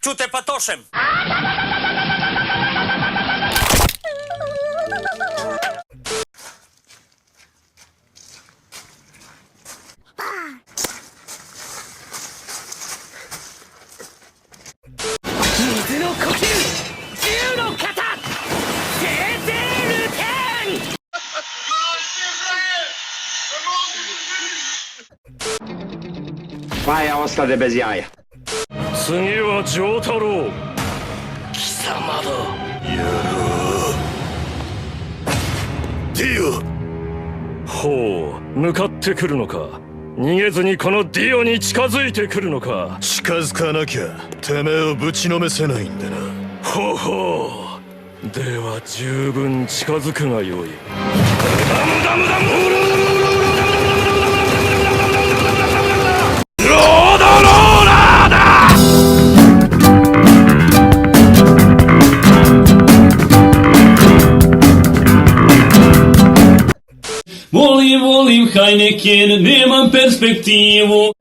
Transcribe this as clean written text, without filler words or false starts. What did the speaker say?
Чути Патошем. Vai osta de bez jaja. 次は丈太郎。貴様だ。ディオ。ほう、向かってくるのか。逃げずにこのディオに近づいてくるのか。近づかなきゃてめえをぶちのめせないんだな。ほうほう。では十分近づくがよい。ダムダムダムロードローラーだ。Volim, Heineken, nemam perspektivu.